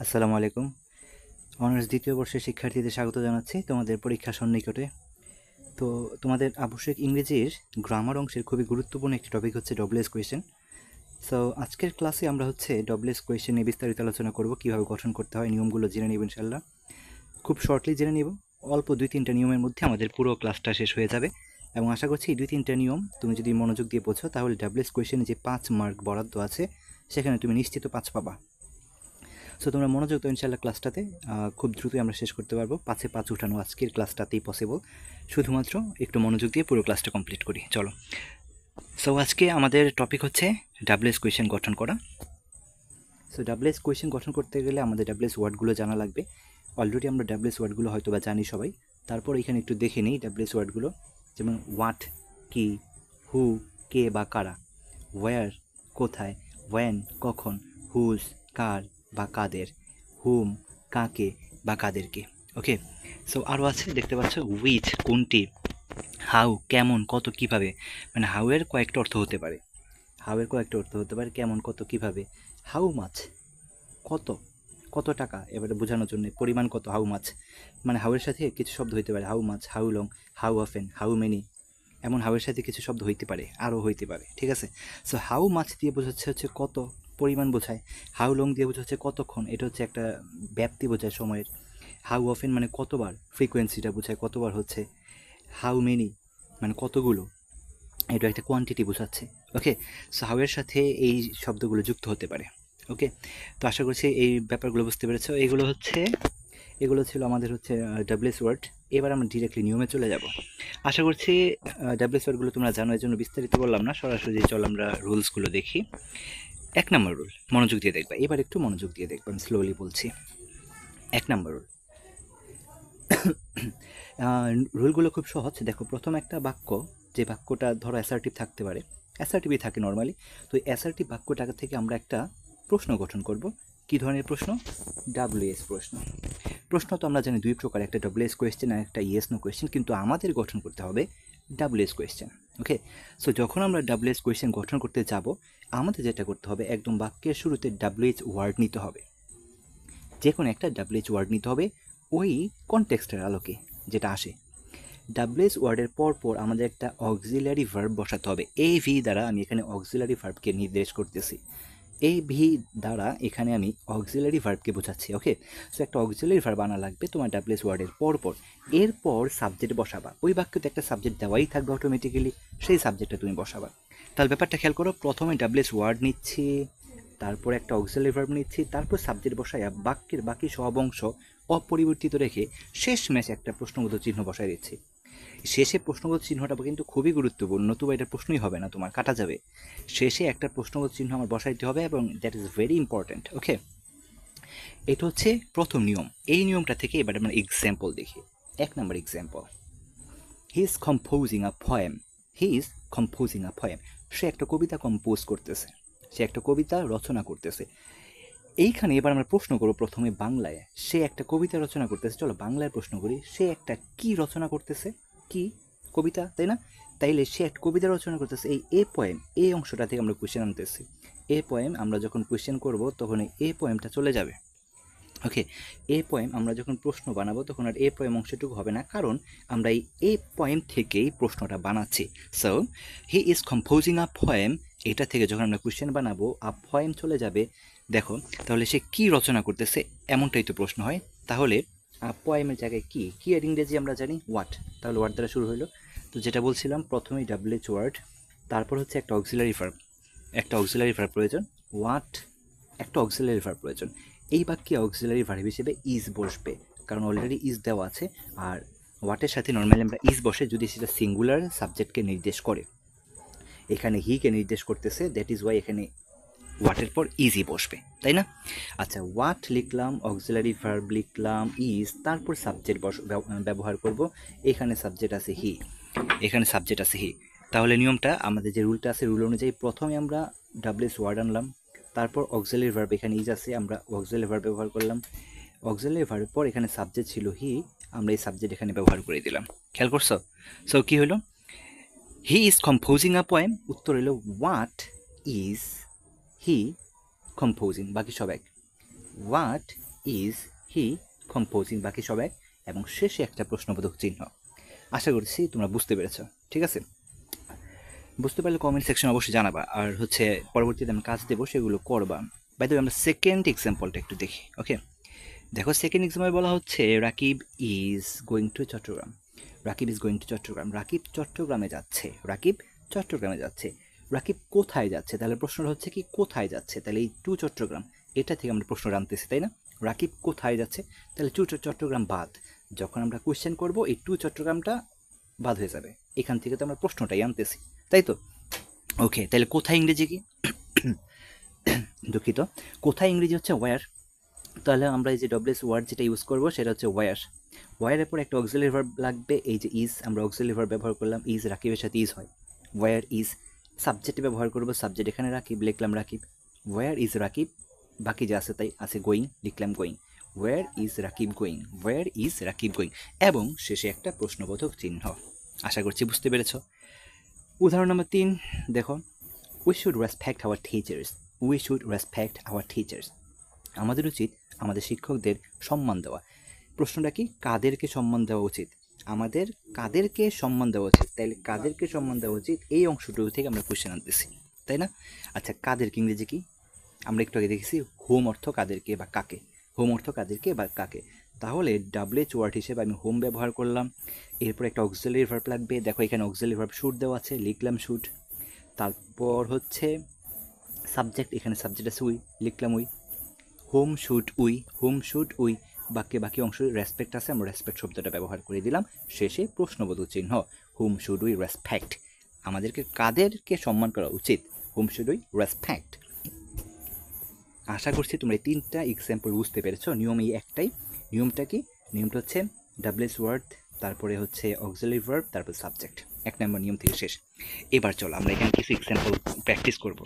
আসসালামু আলাইকুম। অনার্স দ্বিতীয় বর্ষের শিক্ষার্থীদের স্বাগত জানাচ্ছি তোমাদের পরীক্ষা সন্নিকটে। তো তোমাদের আবশ্যিক ইংরেজির গ্রামার অংশের খুবই গুরুত্বপূর্ণ একটি টপিক হচ্ছে ডব্লিউএস কোয়েশ্চেন। সো আজকের ক্লাসে আমরা ডব্লিউএস কোয়েশ্চেন নিয়ে বিস্তারিত আলোচনা করব, কীভাবে গঠন করতে হয়, নিয়মগুলো জেনে নেব ইনশাল্লাহ। খুব শর্টলি জেনে নেব, অল্প 2-3টা নিয়মের মধ্যে আমাদের পুরো ক্লাসটা শেষ হয়ে যাবে এবং আশা করছি এই 2-3টা নিয়ম তুমি যদি মনোযোগ দিয়ে বোঝো তাহলে ডব্লিউএস কোয়েশ্চেনে যে 5 মার্ক বরাদ্দ আছে সেখানে তুমি নিশ্চিত 5 পাবা। সো তোমরা মনোযোগ দাও ইনশাল্লাহ ক্লাসটাতে, খুব দ্রুতই আমরা শেষ করতে পারবো। 5-এ 5 উঠানো আজকের ক্লাসটাতেই পসিবল, শুধুমাত্র একটু মনোযোগ দিয়ে পুরো ক্লাসটা কমপ্লিট করি। চলো, সো আজকে আমাদের টপিক হচ্ছে ডাব্লিউএস কোয়েশ্চেন গঠন করা। সো ডাব্লিউএস কোয়েশ্চেন গঠন করতে গেলে আমাদের ডাব্লিউএস ওয়ার্ডগুলো জানা লাগবে। অলরেডি আমরা ডাব্লিউএস ওয়ার্ডগুলো হয়তো বা জানি সবাই, তারপর এখানে একটু দেখে নিই ডাব্লিউএস ওয়ার্ডগুলো। যেমন হোয়াট কি, হু কে বা কারা, ওয়্যার কোথায়, ওয়েন কখন, হুজ কার বা কাদের, হুম কাকে বা কাদেরকে। ওকে, সো আরও আছে দেখতে পাচ্ছ, উইচ কোনটি, হাউ কেমন কত কিভাবে, মানে হাউয়ের কয়েকটা অর্থ হতে পারে, কেমন কত কিভাবে, হাউ মাছ কত, কত টাকা, এবারে বোঝানোর জন্য পরিমাণ কত, হাউ মাছ, মানে হাউয়ের সাথে কিছু শব্দ হইতে পারে, how much, how long, how often, how many, এমন হাউয়ের সাথে কিছু শব্দ হইতে পারে, আরও হইতে পারে, ঠিক আছে। সো হাউ মাছ দিয়ে বোঝাচ্ছে হচ্ছে কত, পরিমাণ বোঝায়। হাউ লং দিয়ে বোঝাচ্ছে কতক্ষণ, এটা হচ্ছে একটা ব্যাপ্তি বোঝায় সময়ের। হাউ অফেন মানে কতবার, ফ্রিকোয়েন্সিটা বোঝায় কতবার হচ্ছে। হাউ মেনি মানে কতগুলো, এটা একটা কোয়ান্টিটি বোঝাচ্ছে। ওকে, সো হাউয়ের সাথে এই শব্দগুলো যুক্ত হতে পারে। ওকে, তো আশা করছি এই ব্যাপারগুলো বুঝতে পেরেছো। এগুলো ছিল আমাদের ডাব্লিউএস ওয়ার্ড। এবার আমরা ডিরেক্টলি নিয়মে চলে যাব। আশা করছি ডাব্লিউএস ওয়ার্ডগুলো তোমরা জানো, এই জন্য বিস্তারিত বললাম না, সরাসরি চল আমরা রুলসগুলো দেখি। 1 নম্বর রুল, মনোযোগ দিয়ে দেখবা, এবার একটু মনোযোগ দিয়ে দেখবা, আমি স্লোলি বলছি। 1 নম্বর রুল, রুলগুলো খুব সহজ। দেখো, প্রথম একটা বাক্য, যে বাক্যটা ধরো অ্যাসার্টিভ থাকতে পারে, অ্যাসার্টিভই থাকে নর্মালি, তো অ্যাসার্টিভ বাক্যটা থেকে আমরা একটা প্রশ্ন গঠন করব। কী ধরনের প্রশ্ন? ডাব্লিউএস প্রশ্ন। প্রশ্ন তো আমরা জানি দুই প্রকার, একটা ডব্লিউএস কোয়েশ্চেন আর একটা ইয়েস নো কোয়েশ্চেন, কিন্তু আমাদের গঠন করতে হবে ডাব্লিউএস কোয়েশ্চেন। ওকে, সো যখন আমরা ডাব্লিউএস কোয়েশ্চেন গঠন করতে যাব, আমাদের যেটা করতে হবে, একদম বাক্যের শুরুতে ডাব্লিউএইচ ওয়ার্ড নিতে হবে, যে কোনো একটা ডাব্লিউএইচ ওয়ার্ড নিতে হবে ওই কনটেক্সটের আলোকে যেটা আসে। ডাব্লিউএস ওয়ার্ডের পর আমাদের একটা অক্সিলারি ভার্ব বসাতে হবে। এই ভি দ্বারা আমি এখানে অক্সিলারি ভার্বকে নির্দেশ করতেছি, এই ভি দ্বারা এখানে আমি অক্সিলারি ভার্বকে বোঝাচ্ছি। ওকে, সো একটা অক্সিলারি ভার্ব আনা লাগবে তোমার ডাব্লিউএস ওয়ার্ডের পর। এরপর সাবজেক্ট বসাবা, ওই বাক্যতে একটা সাবজেক্ট দেওয়াই থাকবে অটোমেটিক্যালি, সেই সাবজেক্টটা তুমি বসাবা। তাহলে ব্যাপারটা খেয়াল করো, প্রথমে ডাব্লিউএস ওয়ার্ড নিচ্ছি, তারপর একটা অক্সিলারি ভার্ব নিচ্ছি, তারপর সাবজেক্ট বসাইয়া বাক্যের বাকি সব অংশ অপরিবর্তিত রেখে শেষমেশ একটা প্রশ্নবোধক চিহ্ন বসাই দিচ্ছি। শেষে প্রশ্নবোধক চিহ্নটা কিন্তু খুবই গুরুত্বপূর্ণ, নতুবা এটা প্রশ্নই হবে না, তোমার কাটা যাবে। শেষে একটা প্রশ্নবোধক চিহ্ন আমার বসাইতে হবে এবং দ্যাট ইজ ভেরি ইম্পর্ট্যান্ট। ওকে, এটা হচ্ছে প্রথম নিয়ম। এই নিয়মটা থেকে এবার আমরা এক্সাম্পল দেখি। 1 নম্বর example, he is composing a poem. সে একটা কবিতা কম্পোজ করতেছে, সে একটা কবিতা রচনা করতেছে। এইখানে এবার আমরা প্রশ্ন করব প্রথমে বাংলায়, সে একটা কবিতা রচনা করতেছে। চলো বাংলায় প্রশ্ন করি, সে একটা কি রচনা করতেছে? কি? কবিতা, তাই না? তাইলে সে একটা কবিতা রচনা করতেছে, এই পোয়েম, এই অংশটা থেকে আমরা কোয়েশ্চেন আনতেছি। এ পোয়েম আমরা যখন কোয়েশ্চেন করব তখন এই পোয়েমটা চলে যাবে। ওকে, এ পোয়েম আমরা যখন প্রশ্ন বানাবো তখন আর এ পোয়েম অংশটুকু হবে না, কারণ আমরা এই পোয়েম থেকেই প্রশ্নটা বানাচ্ছি। So he is composing a poem, এটা থেকে যখন আমরা কোয়েশ্চেন বানাবো আ পোয়েম চলে যাবে। দেখো, তাহলে সে কি রচনা করতেছে, এমনটাই তো প্রশ্ন হয়। তাহলে পোয়েমের জায়গায় কি, কি এর ইংরেজি আমরা জানি হোয়াট, তাহলে হোয়াট দ্বারা শুরু হলো। তো যেটা বলছিলাম, প্রথমেই ডাব্লিউএইচ ওয়ার্ড, তারপর হচ্ছে একটা অক্সিলারি ভার্ব প্রয়োজন, হোয়াট একটা অক্সিলারি ভার্ব প্রয়োজন। এই বাক্যে অক্সিলারি ভার্ব হিসেবে ইজ বসবে, কারণ অলরেডি ইজ দেওয়া আছে। আর হোয়াটের সাথে নর্মালি আমরা ইজ বসে যদি সেটা সিঙ্গুলার সাবজেক্টকে নির্দেশ করে, এখানে হিকে নির্দেশ করতেছে, দ্যাট ইজ ওয়াই এখানে হোয়াটের পর ইজই বসবে, তাই না? আচ্ছা, হোয়াট লিখলাম, অক্সিলারি ভার্ব লিখলাম, ইজ, তারপর সাবজেক্ট ব্যবহার করব। এখানে সাবজেক্ট আছে হি, তাহলে নিয়মটা আমাদের যে রুলটা আছে, রুল অনুযায়ী প্রথমে আমরা ডাব্লিউএস ওয়ার্ড আনলাম, তারপর অক্সিলারি ভার্ব, এখানে ইজ আছে, আমরা অক্সিলারি ভার্ব ব্যবহার করলাম। অক্সিলারি ভার্বের পর এখানে সাবজেক্ট ছিল হি, আমরা এই সাবজেক্ট এখানে ব্যবহার করে দিলাম। খেয়াল করছো? সো কি হলো, হি ইজ কম্পোজিং আ পোয়েম, উত্তর হলো হোয়াট ইজ হি কম্পোজিং, বাকি সব এক। হোয়াট ইজ হি কম্পোজিং, বাকি সব এক, এবং শেষে একটা প্রশ্নবোধক চিহ্ন। আশা করছি তোমরা বুঝতে পেরেছো, ঠিক আছে? বুঝতে পারলে কমেন্ট সেকশন অবশ্যই জানাবা, আর হচ্ছে পরবর্তীতে আমি কাজ দেবো সেগুলো করবা। বাই দ্য ওয়ে, আমরা সেকেন্ড এক্সাম্পলটা একটু দেখি। ওকে, দেখো সেকেন্ড এক্সাম্পল বলা হচ্ছে Rakib is going to Chittagong. Rakib is going to Chittagong, Rakib চট্টগ্রামে যাচ্ছে। রাকিব চট্টগ্রামে যাচ্ছে। রাকিব কোথায় যাচ্ছে? তাহলে প্রশ্নটা হচ্ছে কি কোথায় যাচ্ছে, তাহলে এই টু চট্টগ্রাম এটা থেকে আমরা প্রশ্ন আনতেছি, তাই না? রাকিব কোথায় যাচ্ছে, তাহলে টু চট্টগ্রাম বাদ। যখন আমরা কোয়েশ্চেন করব এই টু চট্টগ্রামটা বাদ হয়ে যাবে, এখান থেকে তো আমরা প্রশ্নটাই আনতেছি, তাই তো? ওকে, তাহলে কোথায় ইংরেজি কি? দুঃখিত, কোথায় ইংরেজি হচ্ছে ওয়্যার। তাহলে আমরা এই যে ডব্লিউএস ওয়ার্ড যেটা ইউজ করবো সেটা হচ্ছে ওয়্যার। ওয়্যারের পর একটা অক্সিলারি ভার্ব লাগবে, এই যে ইজ, আমরা অক্সিলারি ভার্ব ব্যবহার করলাম, ইজ রাকিবের সাথে ইজ হয়। ওয়্যার ইজ, সাবজেক্টে ব্যবহার করবো, সাবজেক্ট এখানে রাকিব, লিখলাম রাকিব। ওয়্যার ইজ রাকিব, বাকি যা আছে তাই আছে, গোয়িং, লিখলাম going. Where is Rakib going, where is Rakib going, এবং শেষে একটা প্রশ্নবোধক চিহ্ন। আশা করছি বুঝতে পেরেছ। উদাহরণ নম্বর 3 দেখো, we should respect our teachers. We should respect our teachers, আমাদের উচিত আমাদের শিক্ষকদের সম্মান দেওয়া। প্রশ্নটা কি, কাদেরকে সম্মান দেওয়া উচিত? আমাদের কাদেরকে সম্মান দেওয়া উচিত, তাইলে কাদেরকে সম্মান দেওয়া উচিত এই অংশটুকু থেকে আমরা কোশ্চেন আনতেছি, তাই না? আচ্ছা, কাদেরকে ইংরেজি কি? আমরা একটু আগে দেখেছি হোম অর্থ কাদেরকে বা কাকে, হোম অর্থ কাদেরকে বা কাকে। তাহলে ডাবলএইচ ওয়ার্ড হিসেবে আমি হোম ব্যবহার করলাম। এরপর একটা অক্সিলারি ভার্ব লাগবে, দেখো এখানে অক্সিলারি ভার্ব শুড দেওয়া আছে, লিখলাম শুড। তারপর হচ্ছে সাবজেক্ট, এখানে সাবজেক্ট আছে উই, লিখলাম we. Home should we, home should we, বাকি অংশ রেসপেক্ট আছে, আমরা রেসপেক্ট শব্দটা ব্যবহার করে দিলাম। শেষে প্রশ্নবোধক চিহ্ন, হুম শুড উই রেসপেক্ট, আমাদেরকে কাদেরকে সম্মান করা উচিত, হুম শুড উই রেসপেক্ট। আশা করছি তোমরা এই 3টা এক্সাম্পল বুঝতে পেরেছো। নিয়ম এই একটাই, নিয়মটা কি? নিয়মটা হচ্ছে ডাবলএস ওয়ার্ড, তারপরে হচ্ছে অক্সিলারি ভার্ব, তারপর সাবজেক্ট। 1 নম্বর নিয়ম থেকে শেষ। এবার চলো আমরা এখানে কিছু এক্সাম্পল প্র্যাকটিস করবো।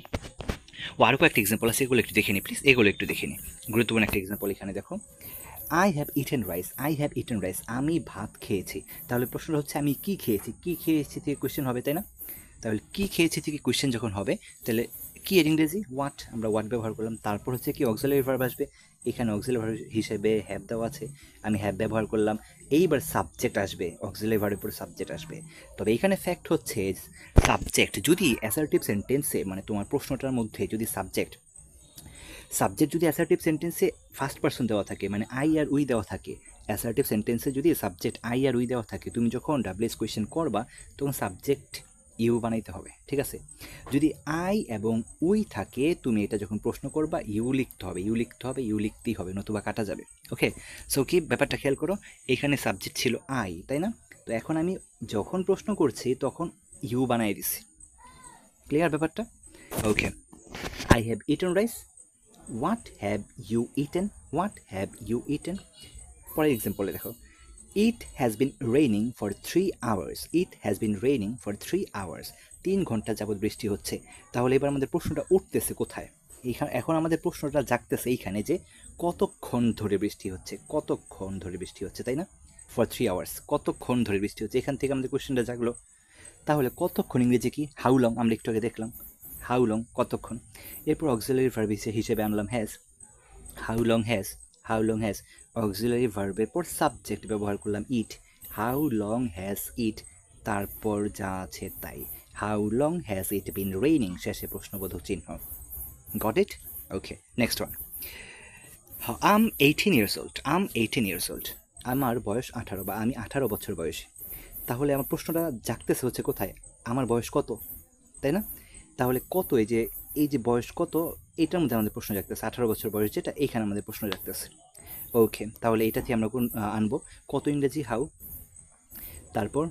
ও আরও কয়েকটা এক্সাম্পল আছে, এগুলো একটু দেখে নিই প্লিজ, এগুলো একটু দেখে নিই। গুরুত্বপূর্ণ একটা এক্সাম্পল এখানে দেখো, I have eaten rice, I have eaten rice, আমি ভাত খেয়েছি। তাহলে প্রশ্নটা হচ্ছে আমি কি খেয়েছি, কি খেয়েছি থেকে কোয়েশ্চেন হবে, তাই না? তাহলে কি খেয়েছি থেকে কোয়েশ্চেন যখন হবে, তাহলে কি এর ইংরেজি হোয়াট, আমরা হোয়াট ব্যবহার করলাম। তারপর হচ্ছে কি অক্সিলারি ভার্ব আসবে, এখানে অক্সিলারি ভার্ব হিসেবে হ্যাভ দেওয়া আছে, আমি হ্যাভ ব্যবহার করলাম। এইবার সাবজেক্ট আসবে, অক্সিলারি ভার্বের পরে সাবজেক্ট আসবে। তবে এখানে ফ্যাক্ট হচ্ছে সাবজেক্ট যদি অ্যাসার্টিভ সেন্টেন্সে, মানে তোমার প্রশ্নটার মধ্যে যদি সাবজেক্ট যদি অ্যাসার্টিভ সেন্টেন্সে ফার্স্ট পারসন দেওয়া থাকে, মানে আই আর উই দেওয়া থাকে, অ্যাসার্টিভ সেন্টেন্সে যদি সাবজেক্ট আই আর উই দেওয়া থাকে, তুমি যখন ডাবলএস কোয়েশ্চেন করবা তখন সাবজেক্ট ইউ বানাইতে হবে, ঠিক আছে? যদি আই এবং উই থাকে, তুমি এটা যখন প্রশ্ন করবা ইউ লিখতে হবে, ইউ লিখতে হবে, ইউ লিখতেই হবে, নতুবা কাটা যাবে। ওকে, সো কি ব্যাপারটা খেয়াল করো, এখানে সাবজেক্ট ছিল আই, তাই না? তো এখন আমি যখন প্রশ্ন করছি তখন ইউ বানাই দিছি। ক্লিয়ার ব্যাপারটা? Okay, I have eaten rice, what have you eaten, what have you eaten. পরের এক্সাম্পলে দেখো, it has been raining for 3 hours, it has been raining for 3 hours, 3 ঘন্টা যাবৎ বৃষ্টি হচ্ছে। তাহলে এবার আমাদের প্রশ্নটা উঠতেছে কোথায়, এইখানে এখন আমাদের প্রশ্নটা জাগতেছে এইখানে যে কতক্ষণ ধরে বৃষ্টি হচ্ছে, কতক্ষণ ধরে বৃষ্টি হচ্ছে, তাই না? ফর 3 আওয়ার্স, কতক্ষণ ধরে বৃষ্টি হচ্ছে, এখান থেকে আমাদের কোয়েশ্চেনটা জাগলো। তাহলে কতক্ষণ ইংরেজি কি, হাউ লং, আমরা একটু আগে দেখলাম হাউ লং, কতক্ষণ। এরপর অক্সিলারি ভার্ব হিসেবে আনলাম has, how long has, how long has, auxiliary ভার্বের পর সাবজেক্ট ব্যবহার করলাম it, how long has it, তারপর যা আছে তাই, how long has it been raining, শেষে প্রশ্নবোধক চিহ্ন। Got it? Okay, next one, I'm 18 years old, I'm 18 years old, আমার বয়স 18 বা আমি 18 বছর বয়সী। তাহলে আমার প্রশ্নটা জাগতেছে হচ্ছে কোথায়, আমার বয়স কত, তাই না? তাহলে কত, এই যে বয়স কত, এটার মধ্যে আমাদের প্রশ্ন জাগতেছে, 18 বছর বয়স যেটা, এইখানে আমাদের প্রশ্ন জাগতেছে। ওকে, তাহলে এটাতে আমরা কোন আনবো, কত ইংরেজি হাউ, তারপর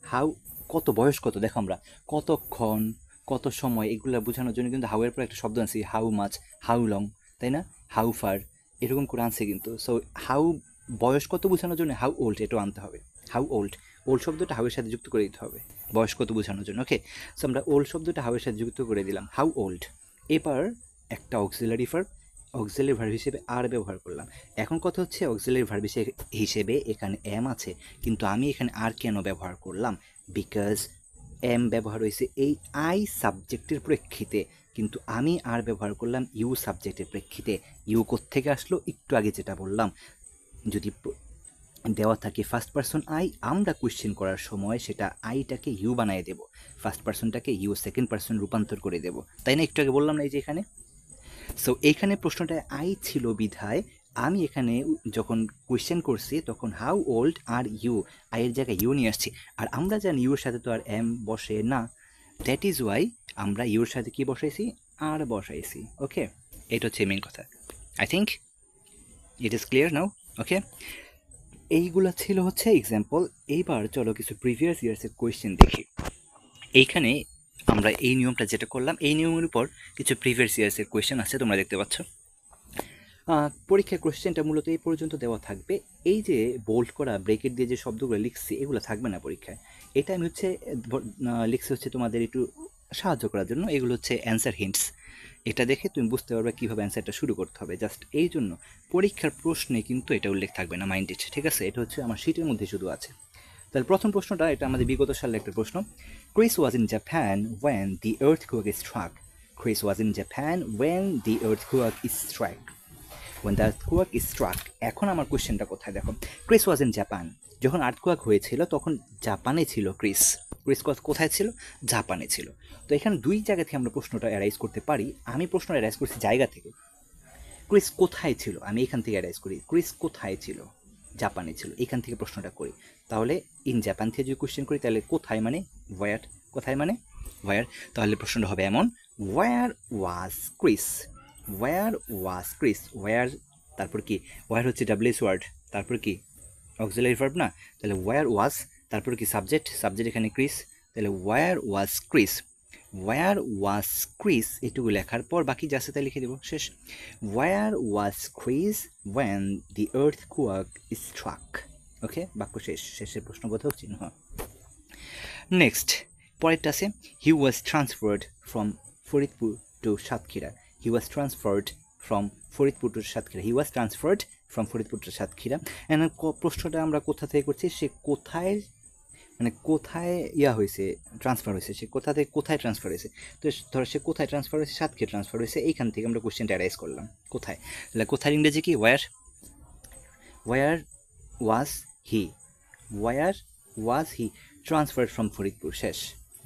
হাউ, কত বয়স কত, দেখো আমরা কতক্ষণ, কত সময়, এগুলো বোঝানোর জন্য কিন্তু হাউ এর পর একটা শব্দ আনছি, হাউ মাচ, হাউ লং, তাই না? হাউ ফার, এরকম করে আনছে কিন্তু। সো হাউ বয়স কত বোঝানোর জন্য হাউ ওল্ড এটাও আনতে হবে, হাউ ওল্ড, ওল্ড শব্দটা হাউ এর সাথে যুক্ত করে দিতে হবে বয়স কত বোঝানোর জন্য। ওকে, সো আমরা ওল্ড শব্দটা হাউ এর সাথে যুক্ত করে দিলাম, হাউ ওল্ড। এবার একটা অক্সিলারি ভার্ব হিসেবে আর ব্যবহার করলাম। এখন কথা হচ্ছে অক্সিলারি ভার্ব হিসেবে এখানে এম আছে, কিন্তু আমি এখানে আর কেন ব্যবহার করলাম, বিকজ এম ব্যবহার হয়েছে এই আই সাবজেক্টের প্রেক্ষিতে, কিন্তু আমি আর ব্যবহার করলাম ইউ সাবজেক্টের প্রেক্ষিতে। ইউ কোত্থেকে আসলো? একটু আগে যেটা বললাম, যদি দেওয়া থাকে ফার্স্ট পারসন আই, আমরা কোয়েশ্চেন করার সময় সেটা আইটাকে ইউ বানিয়ে দেব, ফার্স্ট পারসনটাকে ইউ সেকেন্ড পারসন রূপান্তর করে দেব, তাই না? একটু আগে বললাম না এই যে এখানে। সো এইখানে প্রশ্নটা আই ছিল বিধায় আমি এখানে যখন কোয়েশ্চেন করছি তখন হাউ ওল্ড আর ইউ, আইয়ের জায়গায় ইউ নিয়ে আসছি। আর আমরা জানি ইউর সাথে তো আর এম বসে না, দ্যাট ইজ ওয়াই আমরা ইউর সাথে কি বসাইছি? আর বসাইছি। ওকে, এটা হচ্ছে মেন কথা। I think it is clear now. Okay, এইগুলো ছিল হচ্ছে এক্সাম্পল। এইবার চলো কিছু প্রিভিয়াস ইয়ার্সের কোয়েশ্চেন দেখি। এইখানে আমরা এই নিয়মটা যেটা করলাম, এই নিয়মের উপর কিছু প্রিভিয়াস ইয়ার্সের কোয়েশ্চেন আছে, তোমরা দেখতে পাচ্ছ। পরীক্ষার কোয়েশ্চেনটা মূলত এই পর্যন্ত দেওয়া থাকবে। এই যে বোল্ড করা ব্রেকেট দিয়ে যে শব্দগুলো লিখছি এগুলো থাকবে না পরীক্ষায়। এটা আমি হচ্ছে লিখছি হচ্ছে তোমাদের একটু সাহায্য করার জন্য। এগুলো হচ্ছে অ্যান্সার হিন্টস, এটা দেখে তুমি বুঝতে পারবে কীভাবে অ্যান্সারটা শুরু করতে হবে। জাস্ট এই জন্য পরীক্ষার প্রশ্নে কিন্তু এটা উল্লেখ থাকবে না, মাইন্ডেড, ঠিক আছে? এটা হচ্ছে আমার শিটের মধ্যে শুধু আছে। তাহলে প্রথম প্রশ্নটা, এটা আমাদের বিগত সালের একটা প্রশ্ন। Chris was in Japan when the earthquake struck. Chris was in Japan when the earthquake struck. when the earthquake struck। এখন আমার কোয়েশ্চেনটা কোথায় দেখো, ক্রিস ওয়াজ ইন জাপান, যখন আর্থকুয়েক হয়েছিল তখন জাপানে ছিল ক্রিস। ক্রিস কোথায় ছিল? জাপানে ছিল। তো এখানে দুই জায়গা থেকে আমরা প্রশ্নটা অ্যারাইজ করতে পারি। আমি প্রশ্নটা অ্যারাইজ করছি জায়গা থেকে, ক্রিস কোথায় ছিল, আমি এখান থেকে অ্যারাইজ করি ক্রিস কোথায় ছিল, জাপানে ছিল, এখান থেকে প্রশ্নটা করি। তাহলে ইন জাপান থেকে যদি কোয়েশ্চেন করি তাহলে কোথায় মানে ওয়ার, কোথায় মানে ওয়ার। তাহলে প্রশ্নটা হবে এমন, war was Chris, war was Chris. War তারপর কি? ওয়ার হচ্ছে ডাব্লিউএস ওয়ার্ড, তারপর কি? অক্সিলারি ভার্ব না? তাহলে ওয়ার ওয়াজ, তারপর কি? সাবজেক্ট, সাবজেক্ট এখানে ক্রিস। তাহলে war was Chris, war was Chris, এটুকু লেখার পর বাকি যা আছে তাই লিখে দেব, শেষ। Where was Chris when the earthquake struck. Okay, বাক্য শেষ, শেষের প্রশ্নবোধক চিহ্ন। নেক্সট পরেরটা আছে, he was transferred from Faridpur to Satkhira. He was transferred from Faridpur to Satkhira. He was transferred from Faridpur to Satkhira. And প্রশ্নটা আমরা কোথা থেকে করছি, সে কোথায়, মানে কোথায় হয়েছে, ট্রান্সফার হয়েছে, সে কোথা থেকে কোথায় ট্রান্সফার হয়েছে। তো ধরো সে কোথায় ট্রান্সফার হয়েছে? সাতক্ষীরা ট্রান্সফার হয়েছে। এইখান থেকে আমরা কোশ্চেনটা অ্যারাইজ করলাম কোথায়। তাহলে কোথায় ইংরেজি কি? Where. Where was he, where was he transferred from Faridpur, শেষ।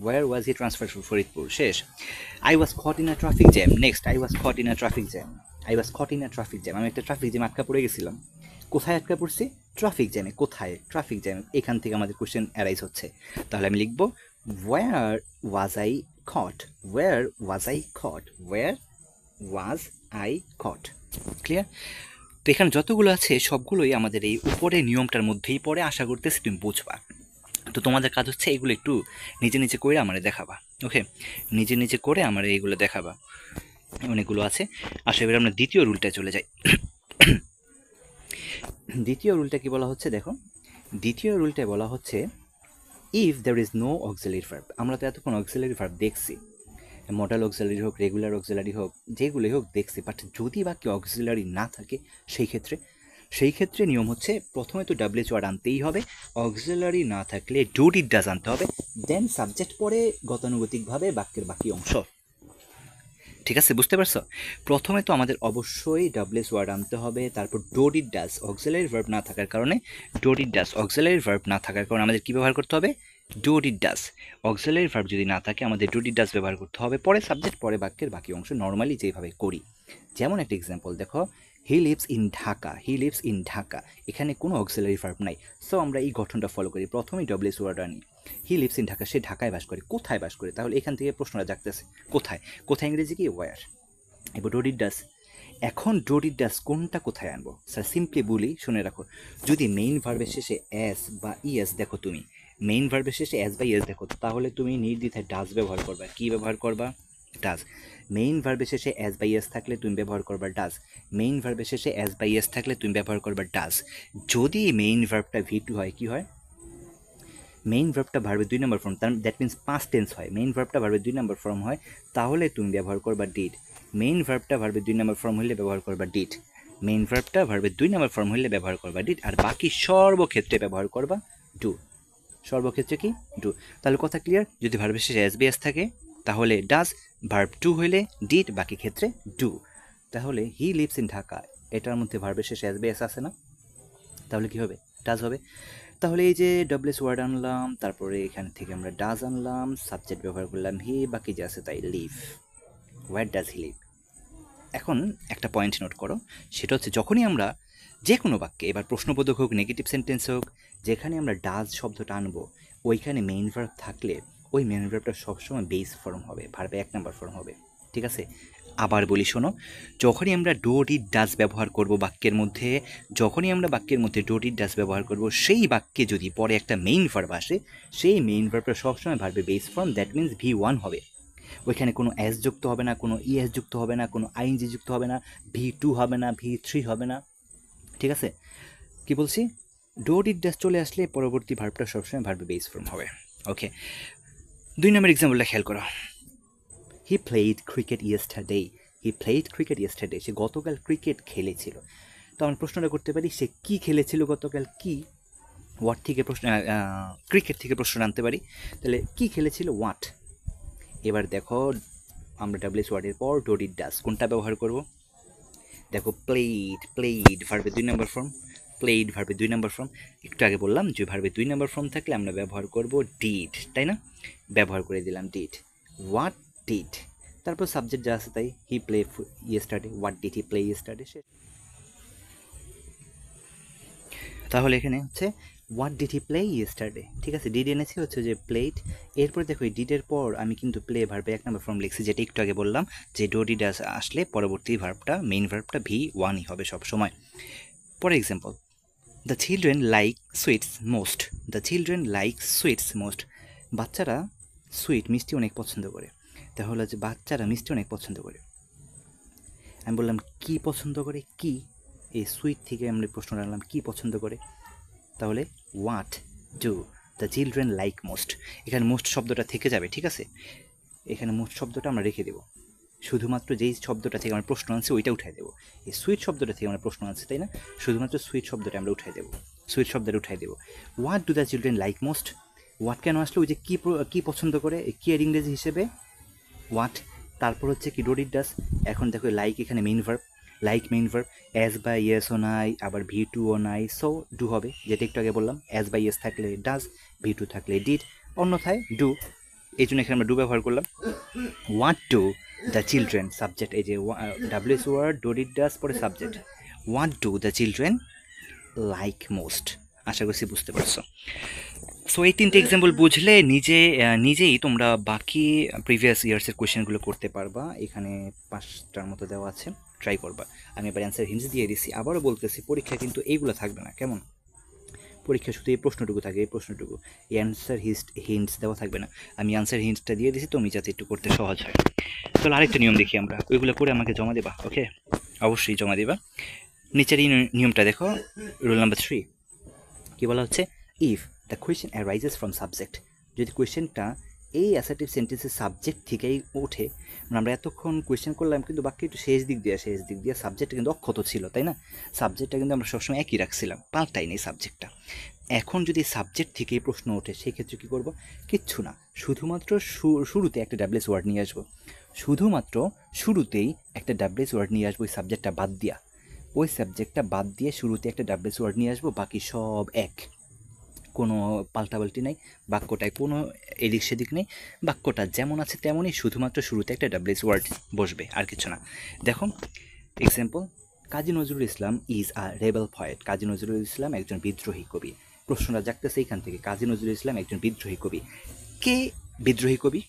Where was he transferred from Faridpur, শেষ। I was caught in a traffic jam. Next, I was caught in a traffic jam. I was caught in a traffic jam, আমি একটা traffic jam আটকা পড়ে গেছিলাম। কোথায় আটকা পড়ছি? ট্রাফিক জ্যামে। কোথায়? Traffic jam. এখান থেকে আমাদের কোশ্চেন অ্যারাইজ হচ্ছে। তাহলে আমি লিখব where was I caught, where was I caught, where was I caught. Clear? তো এখানে যতগুলো আছে সবগুলোই আমাদের এই উপরের নিয়মটার মধ্যেই পড়ে, আশা করতেছি তুমি বুঝবা। তো তোমাদের কাজ হচ্ছে এগুলো একটু নিজে নিজে করে আমার দেখাবা। ওকে, নিজে নিজে করে আমার এইগুলো দেখাবা, অনেকগুলো আছে। আসলে এবার আমরা দ্বিতীয় রুলটায় চলে যাই। দ্বিতীয় রুলটা কি বলা হচ্ছে দেখো, দ্বিতীয় রুলটায় বলা হচ্ছে if there is no auxiliary verb. আমরা তো এতক্ষণ অক্সিলারি ভার্ব দেখছি, মডাল অক্সিলারি হোক, রেগুলার অক্সিলারি হোক, যেগুলোই হোক দেখছি, বাট যদি বাক্যে অক্সিলারি না থাকে সেই ক্ষেত্রে নিয়ম হচ্ছে প্রথমে তো ডাব্লিউএইচ ওয়ার্ড আনতেই হবে, অক্সিলারি না থাকলে ডু ডিড ডাজ আনতে হবে, দেন সাবজেক্ট পরে গতানুগতিকভাবে বাক্যের বাকি অংশ। ঠিক আছে, বুঝতে পারছো? প্রথমে তো আমাদের অবশ্যই ডাব্লিউএস ওয়ার্ড আনতে হবে, তারপর do did does, auxiliary verb না থাকার কারণে do did does, auxiliary verb না থাকার কারণে আমাদের কী ব্যবহার করতে হবে? Do did does. Auxiliary verb যদি না থাকে আমাদের ডু ডিড ডাজ ব্যবহার করতে হবে, পরে সাবজেক্ট, পরে বাক্যের বাকি অংশ, নর্মালি যেভাবে করি। যেমন একটা এক্সাম্পল দেখো, he lives in Dhaka, he lives in Dhaka, এখানে কোনো অক্সিলারি ভার্ব নাই। সো আমরা এই গঠনটা ফলো করি, প্রথমেই ডাব্লিউএস ওয়ার্ড আনি। হি লিভস ইন ঢাকা, সে ঢাকায় বাস করে। কোথায় বাস করে? তাহলে এখান থেকে প্রশ্নটা জাগতেছে কোথায়। কোথায় ইংরেজি কি? ওয়ার। এবার ডু ডিড ডাজ। এখন ডু ডিড ডাজ কোনটা কোথায় আনবো? স্যার সিম্পলি বলি, শুনে রাখো, যদি মেইন ভার্বের শেষে এস বা ইএস দেখো, তুমি মেইন ভার্বের শেষে এস বা ইএস দেখো, তাহলে তুমি নির্দ্বিধায় ডাজ ব্যবহার করবা। কি ব্যবহার করবা? ডাজ। মেইন ভার্বের শেষে এস বা ইএস থাকলে তুমি ব্যবহার করবা ডাজ। মেইন ভার্বের শেষে এস বা ইএস থাকলে তুমি ব্যবহার করবা ডাজ। যদি মেইন ভার্বটা ভি2 হয়, কি হয়? মেইন ভার্বটা ভার্বের 2 নম্বর ফর্ম, তার দ্যাট মিনস পাস্ট টেন্স হয়, মেইন ভার্বটা ভার্বের 2 নম্বর ফর্ম হয়, তাহলে তুমি ব্যবহার করবা ডিড। মেইন ভার্বটা ভার্বের 2 নম্বর ফর্ম হলে ব্যবহার করবা ডিড। মেইন ভার্বটা ভার্বের 2 নম্বর ফর্ম হলে ব্যবহার করবা ডিড, আর বাকি সর্বক্ষেত্রে ব্যবহার করবা ডু। সর্বক্ষেত্রে কি? ডু। তাহলে কথা ক্লিয়ার? যদি ভার্বের শেষে এস বি এস থাকে তাহলে ডাজ ভার্ব টু হইলে ডিড, বাকি ক্ষেত্রে ডু। তাহলে হি লিভস ইন ঢাকা, এটার মধ্যে ভার্বের শেষে এস বি এস আছে না, তাহলে কি হবে? ডাজ হবে। তাহলে এই যে ডব্লিউএস ওয়ার্ড আনলাম, তারপরে এখান থেকে আমরা ডাজ আনলাম, সাবজেক্ট ব্যবহার করলাম হি, বাকি যে আছে তাই live. Where does he live? এখন একটা পয়েন্ট নোট করো, সেটা হচ্ছে যখনই আমরা যে কোনো বাক্যে, এবার প্রশ্নবোধক হোক নেগেটিভ সেন্টেন্স হোক, যেখানে আমরা ডাজ শব্দটা আনবো ওইখানে মেইন ভার্ব থাকলে ওই মেইন ভার্বটা সবসময় বেস ফর্ম হবে, ভার্বে 1 নম্বর ফর্ম হবে, ঠিক আছে? আবার বলি শোনো, যখনই আমরা ডো ডিড ডাজ ব্যবহার করব বাক্যের মধ্যে, যখনই আমরা বাক্যের মধ্যে ডো ডিড ডাজ ব্যবহার করব, সেই বাক্যে যদি পরে একটা মেইন ভার্ব আসে, সেই মেইন ভার্বটা সবসময় ভার্বে base form, that means V1 হবে। ওইখানে কোনো এস যুক্ত হবে না, কোনো ইএস যুক্ত হবে না, কোনো আইএনজি যুক্ত হবে না, V2 হবে না, V3 হবে না, ঠিক আছে? কি বলছি? ডো ডিড ডাজ চলে আসলে পরবর্তী ভার্বটা সবসময় ভার্বে বেস ফর্ম হবে। ওকে, 2 নম্বর এক্সাম্পলটা খেয়াল করো। He played cricket yesterday. He played cricket yesterday, সে গতকাল ক্রিকেট খেলেছিল। তো আমরা প্রশ্নটা করতে পারি সে কি খেলেছিল গতকাল, কি হোয়াট থেকে প্রশ্ন, ক্রিকেট থেকে প্রশ্ন আনতে পারি। তাহলে কি খেলেছিল, হোয়াট। এবার দেখো আমরা ডাব্লিউএস ওয়ার্ডের পর ডো ডিড ডাজ কোনটা ব্যবহার করব? দেখো প্লেড, প্লেড ভার্বে 2 নম্বর ফর্ম, প্লেড ভার্বে 2 নম্বর ফর্ম। একটু আগে বললাম যে ভার্বে 2 নম্বর ফর্ম থাকলে আমরা ব্যবহার করব ডিড, তাই না? ব্যবহার করে দিলাম ডিড। হোয়াট ডিড, তারপর সাবজেক্ট যা আছে তাই, হি play yesterday, what did he play yesterday. তাহলে এখানে হচ্ছে what did he play yesterday, ঠিক আছে? ডিড এনেছি হচ্ছে যে প্লেড। এরপর দেখো এই ডিডের পর আমি কিন্তু প্লে ভার্বে 1 নম্বর ফর্ম লিখছি, যেটা একটু আগে বললাম যে ডো ডিড আসলে পরবর্তী ভার্বটা মেইন ভার্বটা V1ই হবে সব সময়। For example, the children like sweets most. The children like sweets most, বাচ্চারা সুইট মিষ্টি অনেক পছন্দ করে। তাহলে যে বাচ্চারা মিষ্টি অনেক পছন্দ করে, আমি বললাম কি পছন্দ করে, কি, এই সুইট থেকে আমরা প্রশ্ন রাখলাম কি পছন্দ করে। তাহলে what do the children like most, এখানে মোস্ট শব্দটা থেকে যাবে, ঠিক আছে? এখানে মোস্ট শব্দটা আমরা রেখে দেবো, শুধুমাত্র যেই শব্দটা থেকে আমরা প্রশ্ন আনছি ওইটা উঠাই দেবো। এই সুইট শব্দটা থেকে আমরা প্রশ্ন আনছি, তাই না? শুধুমাত্র সুইট শব্দটা আমরা উঠাই দেবো, সুইট শব্দটা উঠাই দেবো। What do the children like most, what কেন আসলে, ওই যে কী পছন্দ করে, কি এর ইংরেজি হিসেবে হোয়াট। তারপর হচ্ছে কি ডো ডিড ডাজ। এখন দেখো লাইক এখানে main verb, like main verb, as বা ইয়েসও নাই, আবার V2ও নাই, সো ডু হবে, যেটা একটু আগে বললাম, অ্যাজ বা ইয়েস থাকলে ডাজ, V2 থাকলে ডিড, অন্যথায় ডু। এই জন্য এখানে আমরা ডু ব্যবহার করলাম। What do the children, subject, এই যে WS word do did does পরে subject, what do the children like most. আশা করছি বুঝতে পারছো। সো এই 3টে এক্সাম্পল বুঝলে নিজেই তোমরা বাকি প্রিভিয়াস ইয়ার্সের কোয়েশ্চেনগুলো করতে পারবা। এখানে 5টার মতো দেওয়া আছে, ট্রাই করবা। আমি এবার অ্যান্সার হিন্টস দিয়ে দিছি, আবারও বলতেছি পরীক্ষা কিন্তু এইগুলো থাকবে না, কেমন? পরীক্ষা শুধু এই প্রশ্নটুকু থাকে, এই প্রশ্নটুকু, এই অ্যান্সার হিন্টস দেওয়া থাকবে না। আমি অ্যান্সার হিন্টসটা দিয়ে দিছি তুমি যাতে একটু করতে সহজ হয়। তাহলে আরেকটা নিয়ম দেখি আমরা, ওইগুলো করে আমাকে জমা দেবা, ওকে? অবশ্যই জমা দেবা। নিচের এই নিয়মটা দেখো, রুল নাম্বার 3 কী বলা হচ্ছে, if the question arises from subject, যদি কোয়েশ্চেনটা এই অ্যাসার্টিভ সেন্টেন্সের সাবজেক্ট থেকেই ওঠে, মানে আমরা এতক্ষণ কোয়েশ্চেন করলাম কিন্তু বাক্য একটু শেষ দিক দিয়ে সাবজেক্টটা কিন্তু অক্ষত ছিল, তাই না? সাবজেক্টটা কিন্তু আমরা সবসময় একই রাখছিলাম, পাল্টাই নেই সাবজেক্টটা। এখন যদি সাবজেক্ট থেকেই প্রশ্ন ওঠে সেক্ষেত্রে কী করবো? কিচ্ছু না, শুধুমাত্র শুরুতে একটা ডাব্লিউএস ওয়ার্ড নিয়ে আসবো, শুধুমাত্র শুরুতেই একটা ডাব্লিউএস ওয়ার্ড নিয়ে আসবো, ওই সাবজেক্টটা বাদ দিয়া, ওই সাবজেক্টটা বাদ দিয়ে শুরুতে একটা ডাব্লিউএস ওয়ার্ড নিয়ে আসবো, বাকি সব এক, কোনো পাল্টাপাল্টি নেই, বাক্যটায় কোনো এদিক সেদিক নেই, বাক্যটা যেমন আছে তেমনই, শুধুমাত্র শুরুতে একটা ডাব্লিউএস ওয়ার্ড বসবে, আর কিছু না। দেখো example, Kazi Nazrul Islam is a rebel poet. Kazi Nazrul Islam একজন বিদ্রোহী কবি। প্রশ্নটা জাগতেছে এইখান থেকে, কাজী নজরুল ইসলাম একজন বিদ্রোহী কবি। কে বিদ্রোহী কবি?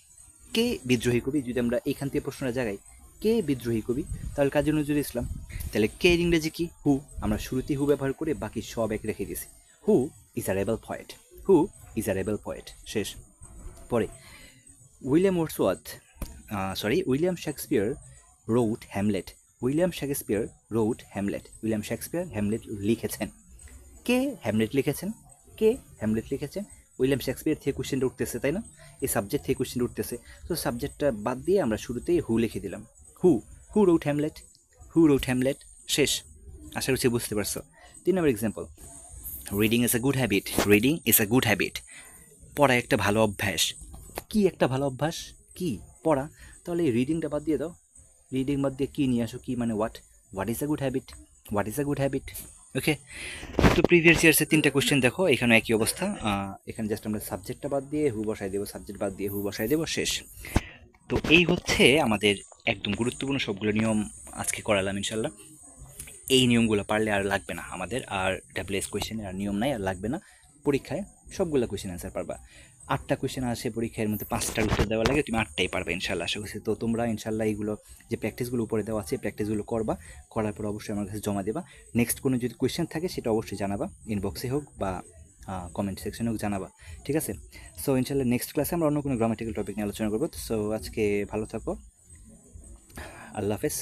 কে বিদ্রোহী কবি? যদি আমরা এইখান থেকে প্রশ্নটা জাগাই, কে বিদ্রোহী কবি, তাহলে কাজী নজরুল ইসলাম। তাহলে কে এর ইংরেজি কি? হু। আমরা শুরুতেই হু ব্যবহার করে বাকি সব এক রেখে দিয়েছি। Who is a rebel poet, who is a rebel poet, শেষ। পরে William Shakespeare wrote Hamlet. William Shakespeare wrote Hamlet. William Shakespeare Hamlet লিখেছেন। কে হ্যামলেট লিখেছেন? কে হ্যামলেট লিখেছেন? উইলিয়াম শেক্সপিয়ার থেকে কোশ্চেনটা উঠতেছে, তাই না? এই সাবজেক্ট থেকে কোশ্চেনটা উঠতেছে, তো সাবজেক্টটা বাদ দিয়ে আমরা শুরুতেই হু লিখে দিলাম, হু রোট হ্যামলেট, হু রোট হ্যামলেট, শেষ। আশা করছি বুঝতে পারছো। 3 নম্বর example, reading is a good habit. Reading is a good habit, পড়া একটা ভালো অভ্যাস। কি একটা ভালো অভ্যাস? কি পড়া, তাহলে এই রিডিংটা বাদ দিয়ে দাও। রিডিং বাদ দিয়ে কী নিয়ে আসো, কি মানে what is a good habit, what is a good habit. Okay, তো প্রিভিয়াস ইয়ার্সের 3টা কোশ্চেন দেখো, এখানে একই অবস্থা। এখানে জাস্ট আমরা সাবজেক্টটা বাদ দিয়ে হু বসাই দেবো, সাবজেক্ট বাদ দিয়ে হু বসাই দেবো, শেষ। তো এই হচ্ছে আমাদের একদম গুরুত্বপূর্ণ সবগুলো নিয়ম আজকে করালাম ইনশাল্লাহ। এই নিয়মগুলো পারলে আর লাগবে না আমাদের, আর ডাব্লিউএস কোয়েশ্চেনের আর নিয়ম নাই, আর লাগবে না। পরীক্ষায় সবগুলো কোয়েশ্চেন অ্যান্সার পারবা। 8টা কোয়েশ্চেন আসে পরীক্ষার মধ্যে, 5টার উত্তর দেওয়া লাগে, তুমি 8টাই পারবে ইনশাল্লাহ, আশা করছি। তো তোমরা ইনশাল্লাহ এইগুলো যে প্র্যাকটিসগুলো উপরে দেওয়া আছে, প্র্যাকটিসগুলো করবা, করার পর অবশ্যই আমার কাছে জমা দেবা। নেক্সট কোনো যদি কোয়েশ্চেন থাকে সেটা অবশ্যই জানাবা, ইনবক্সে হোক বা কমেন্ট সেকশনে হোক জানাবা, ঠিক আছে? সো ইনশাল্লাহ নেক্সট ক্লাসে আমরা অন্য কোনো গ্রামাটিক্যাল টপিক নিয়ে আলোচনা করবো। সো আজকে ভালো থাকো, আল্লাহ হাফেজ।